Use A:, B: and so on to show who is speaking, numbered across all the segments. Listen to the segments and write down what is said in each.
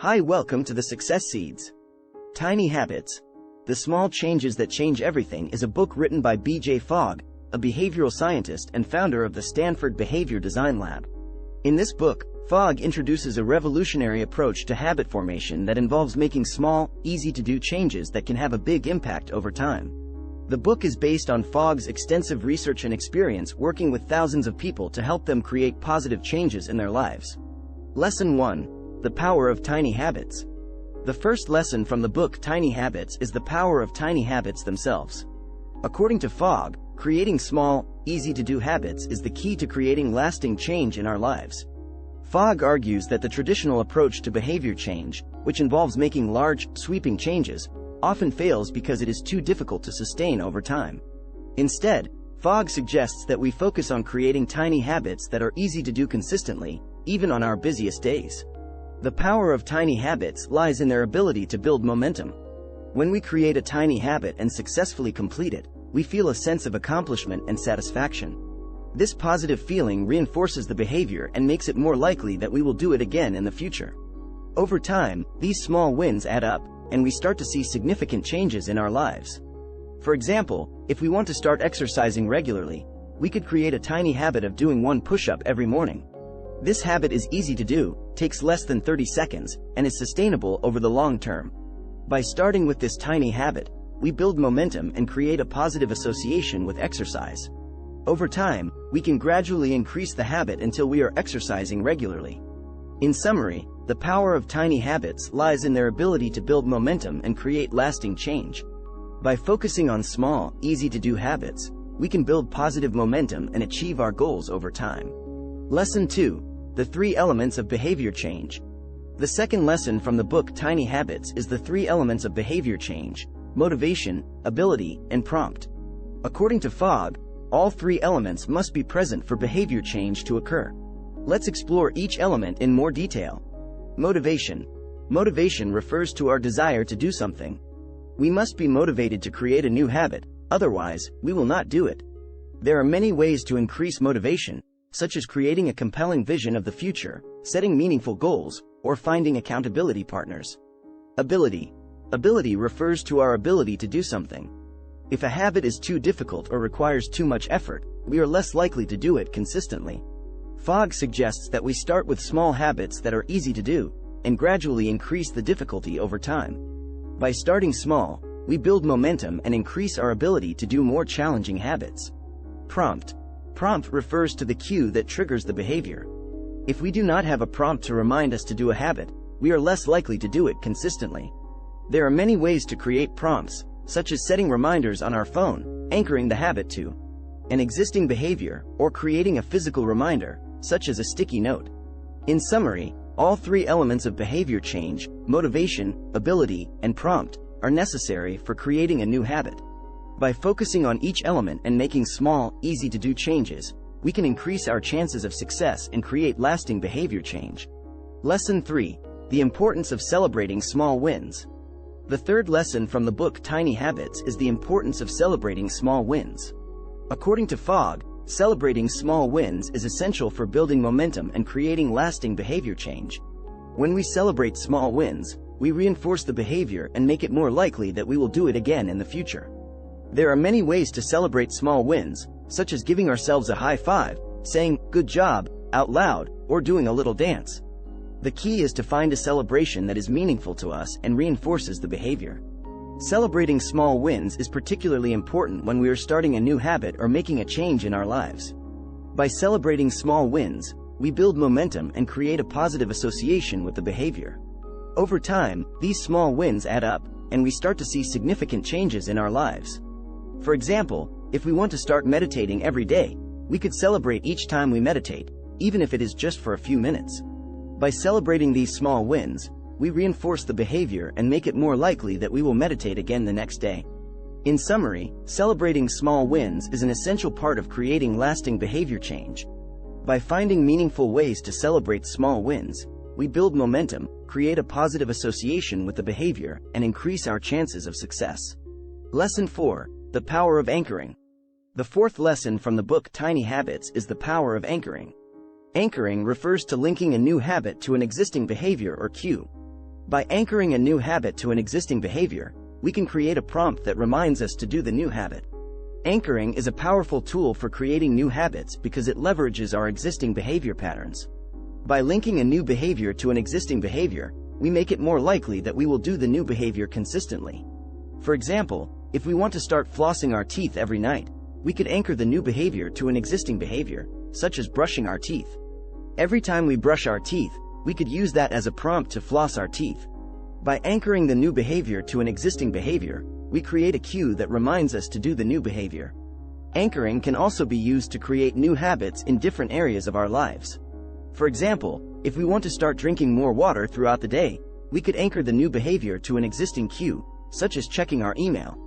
A: Hi, welcome to the Success Seeds. Tiny Habits. The Small Changes That Change Everything is a book written by B.J. Fogg, a behavioral scientist and founder of the Stanford Behavior Design Lab. In this book, Fogg introduces a revolutionary approach to habit formation that involves making small, easy-to-do changes that can have a big impact over time. The book is based on Fogg's extensive research and experience working with thousands of people to help them create positive changes in their lives. Lesson 1. The Power of Tiny Habits. The first lesson from the book Tiny Habits is the power of tiny habits themselves. According to Fogg, creating small, easy-to-do habits is the key to creating lasting change in our lives. Fogg argues that the traditional approach to behavior change, which involves making large, sweeping changes, often fails because it is too difficult to sustain over time. Instead, Fogg suggests that we focus on creating tiny habits that are easy to do consistently, even on our busiest days. The power of tiny habits lies in their ability to build momentum. When we create a tiny habit and successfully complete it, we feel a sense of accomplishment and satisfaction. This positive feeling reinforces the behavior and makes it more likely that we will do it again in the future. Over time, these small wins add up, and we start to see significant changes in our lives. For example, if we want to start exercising regularly, we could create a tiny habit of doing one push-up every morning. This habit is easy to do, takes less than 30 seconds, and is sustainable over the long term. By starting with this tiny habit, we build momentum and create a positive association with exercise. Over time, we can gradually increase the habit until we are exercising regularly. In summary, the power of tiny habits lies in their ability to build momentum and create lasting change. By focusing on small, easy-to-do habits, we can build positive momentum and achieve our goals over time. Lesson 2. The 3 elements of behavior change. The second lesson from the book Tiny Habits is the 3 elements of behavior change: motivation, ability, and prompt. According to Fogg, all 3 elements must be present for behavior change to occur. Let's explore each element in more detail. Motivation. Motivation refers to our desire to do something. We must be motivated to create a new habit, otherwise, we will not do it. There are many ways to increase motivation, such as creating a compelling vision of the future, setting meaningful goals, or finding accountability partners. Ability. Ability refers to our ability to do something. If a habit is too difficult or requires too much effort, we are less likely to do it consistently. Fogg suggests that we start with small habits that are easy to do, and gradually increase the difficulty over time. By starting small, we build momentum and increase our ability to do more challenging habits. Prompt. Prompt refers to the cue that triggers the behavior. If we do not have a prompt to remind us to do a habit, we are less likely to do it consistently. There are many ways to create prompts, such as setting reminders on our phone, anchoring the habit to an existing behavior, or creating a physical reminder, such as a sticky note. In summary, all 3 elements of behavior change, motivation, ability, and prompt, are necessary for creating a new habit. By focusing on each element and making small, easy-to-do changes, we can increase our chances of success and create lasting behavior change. Lesson 3. The importance of celebrating small wins. The third lesson from the book Tiny Habits is the importance of celebrating small wins. According to Fogg, celebrating small wins is essential for building momentum and creating lasting behavior change. When we celebrate small wins, we reinforce the behavior and make it more likely that we will do it again in the future. There are many ways to celebrate small wins, such as giving ourselves a high five, saying, "Good job," out loud, or doing a little dance. The key is to find a celebration that is meaningful to us and reinforces the behavior. Celebrating small wins is particularly important when we are starting a new habit or making a change in our lives. By celebrating small wins, we build momentum and create a positive association with the behavior. Over time, these small wins add up, and we start to see significant changes in our lives. For example, if we want to start meditating every day, we could celebrate each time we meditate, even if it is just for a few minutes. By celebrating these small wins, we reinforce the behavior and make it more likely that we will meditate again the next day. In summary, celebrating small wins is an essential part of creating lasting behavior change. By finding meaningful ways to celebrate small wins, we build momentum, create a positive association with the behavior, and increase our chances of success. Lesson 4. The power of anchoring. The fourth lesson from the book Tiny Habits is the power of anchoring. Anchoring refers to linking a new habit to an existing behavior or cue. By anchoring a new habit to an existing behavior, we can create a prompt that reminds us to do the new habit. Anchoring is a powerful tool for creating new habits because it leverages our existing behavior patterns. By linking a new behavior to an existing behavior, we make it more likely that we will do the new behavior consistently. For example, if we want to start flossing our teeth every night, we could anchor the new behavior to an existing behavior, such as brushing our teeth. Every time we brush our teeth, we could use that as a prompt to floss our teeth. By anchoring the new behavior to an existing behavior, we create a cue that reminds us to do the new behavior. Anchoring can also be used to create new habits in different areas of our lives. For example, if we want to start drinking more water throughout the day, we could anchor the new behavior to an existing cue, such as checking our email.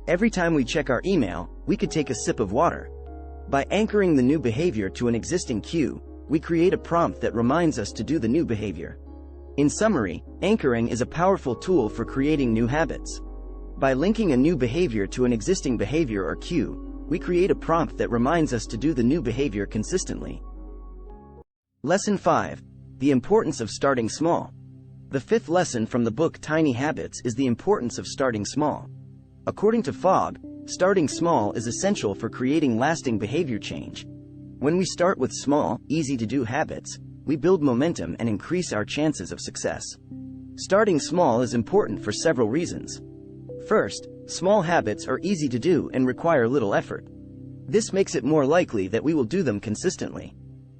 A: Every time we check our email, we could take a sip of water. By anchoring the new behavior to an existing cue, we create a prompt that reminds us to do the new behavior. In summary, anchoring is a powerful tool for creating new habits. By linking a new behavior to an existing behavior or cue, we create a prompt that reminds us to do the new behavior consistently. Lesson 5. The importance of starting small. The fifth lesson from the book Tiny Habits is the importance of starting small. According to Fogg, starting small is essential for creating lasting behavior change. When we start with small, easy-to-do habits, we build momentum and increase our chances of success. Starting small is important for several reasons. First, small habits are easy to do and require little effort. This makes it more likely that we will do them consistently.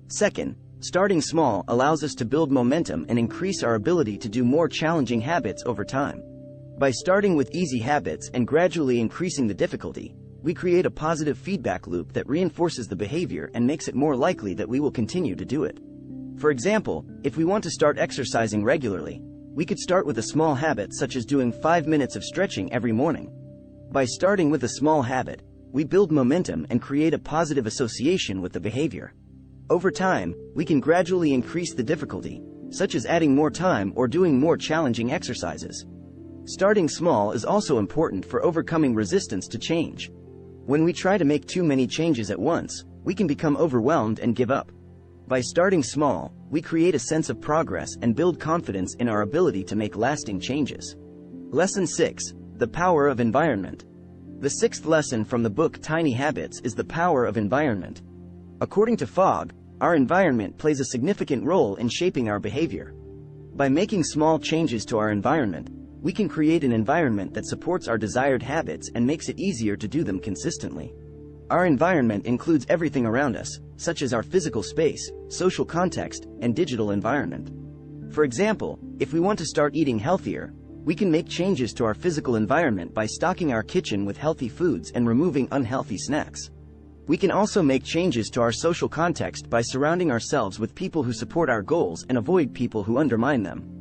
A: Second, starting small allows us to build momentum and increase our ability to do more challenging habits over time. By starting with easy habits and gradually increasing the difficulty, we create a positive feedback loop that reinforces the behavior and makes it more likely that we will continue to do it. For example, if we want to start exercising regularly, we could start with a small habit such as doing 5 minutes of stretching every morning. By starting with a small habit, we build momentum and create a positive association with the behavior. Over time, we can gradually increase the difficulty, such as adding more time or doing more challenging exercises. Starting small is also important for overcoming resistance to change. When we try to make too many changes at once, we can become overwhelmed and give up. By starting small, we create a sense of progress and build confidence in our ability to make lasting changes. Lesson 6. The power of environment. The sixth lesson from the book Tiny Habits is the power of environment. According to Fogg, our environment plays a significant role in shaping our behavior. By making small changes to our environment, we can create an environment that supports our desired habits and makes it easier to do them consistently. Our environment includes everything around us, such as our physical space, social context, and digital environment. For example, if we want to start eating healthier, we can make changes to our physical environment by stocking our kitchen with healthy foods and removing unhealthy snacks. We can also make changes to our social context by surrounding ourselves with people who support our goals and avoid people who undermine them.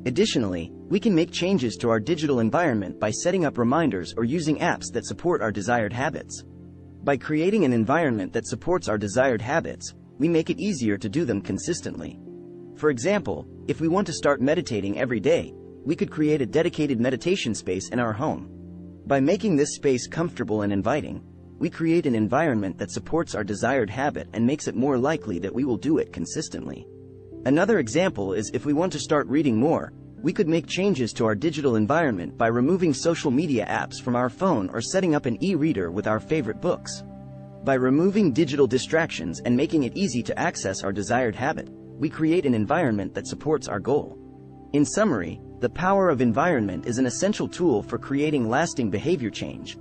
A: Additionally, we can make changes to our digital environment by setting up reminders or using apps that support our desired habits. By creating an environment that supports our desired habits, we make it easier to do them consistently. For example, if we want to start meditating every day, we could create a dedicated meditation space in our home. By making this space comfortable and inviting, we create an environment that supports our desired habit and makes it more likely that we will do it consistently. Another example is if we want to start reading more, we could make changes to our digital environment by removing social media apps from our phone or setting up an e-reader with our favorite books. By removing digital distractions and making it easy to access our desired habit, we create an environment that supports our goal. In summary, the power of environment is an essential tool for creating lasting behavior change.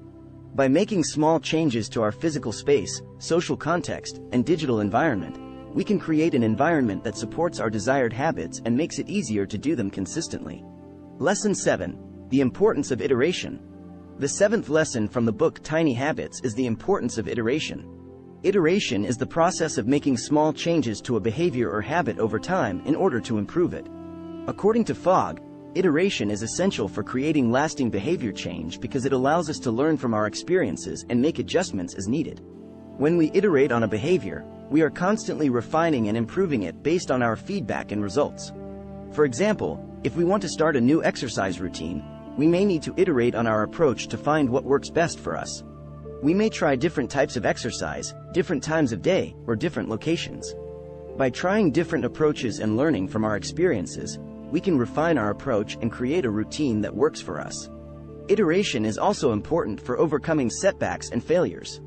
A: By making small changes to our physical space, social context, and digital environment, we can create an environment that supports our desired habits and makes it easier to do them consistently. Lesson 7. The importance of iteration. The seventh lesson from the book Tiny Habits is the importance of iteration. Iteration is the process of making small changes to a behavior or habit over time in order to improve it. According to Fogg, iteration is essential for creating lasting behavior change because it allows us to learn from our experiences and make adjustments as needed. When we iterate on a behavior, we are constantly refining and improving it based on our feedback and results. For example, if we want to start a new exercise routine, we may need to iterate on our approach to find what works best for us. We may try different types of exercise, different times of day, or different locations. By trying different approaches and learning from our experiences, we can refine our approach and create a routine that works for us. Iteration is also important for overcoming setbacks and failures.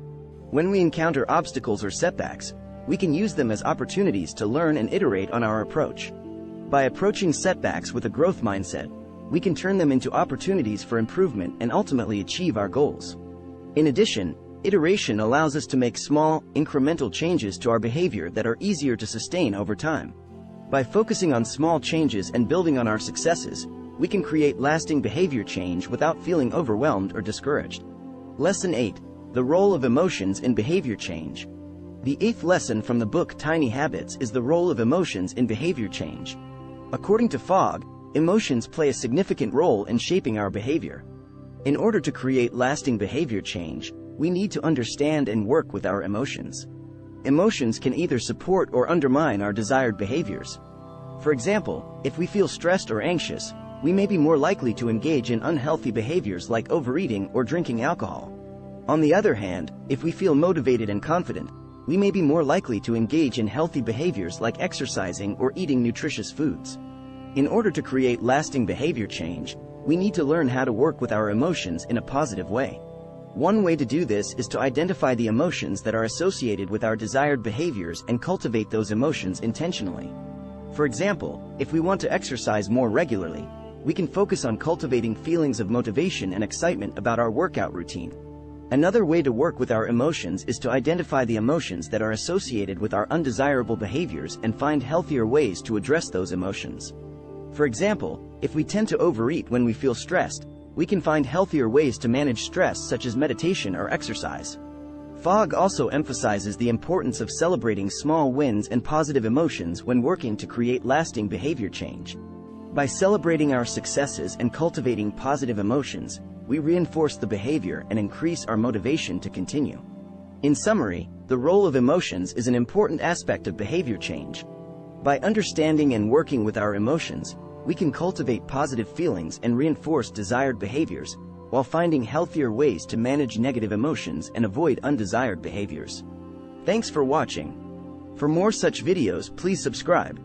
A: When we encounter obstacles or setbacks, we can use them as opportunities to learn and iterate on our approach. By approaching setbacks with a growth mindset, we can turn them into opportunities for improvement and ultimately achieve our goals. In addition, iteration allows us to make small, incremental changes to our behavior that are easier to sustain over time. By focusing on small changes and building on our successes, we can create lasting behavior change without feeling overwhelmed or discouraged. Lesson 8. The role of emotions in behavior change. The 8th lesson from the book Tiny Habits is the role of emotions in behavior change. According to Fogg, emotions play a significant role in shaping our behavior. In order to create lasting behavior change, we need to understand and work with our emotions. Emotions can either support or undermine our desired behaviors. For example, if we feel stressed or anxious, we may be more likely to engage in unhealthy behaviors like overeating or drinking alcohol. On the other hand, if we feel motivated and confident, we may be more likely to engage in healthy behaviors like exercising or eating nutritious foods. In order to create lasting behavior change, we need to learn how to work with our emotions in a positive way. One way to do this is to identify the emotions that are associated with our desired behaviors and cultivate those emotions intentionally. For example, if we want to exercise more regularly, we can focus on cultivating feelings of motivation and excitement about our workout routine. Another way to work with our emotions is to identify the emotions that are associated with our undesirable behaviors and find healthier ways to address those emotions. For example, if we tend to overeat when we feel stressed, we can find healthier ways to manage stress such as meditation or exercise. Fogg also emphasizes the importance of celebrating small wins and positive emotions when working to create lasting behavior change. By celebrating our successes and cultivating positive emotions, we reinforce the behavior and increase our motivation to continue. In summary, the role of emotions is an important aspect of behavior change. By understanding and working with our emotions, we can cultivate positive feelings and reinforce desired behaviors, while finding healthier ways to manage negative emotions and avoid undesired behaviors. Thanks for watching. For more such videos, please subscribe.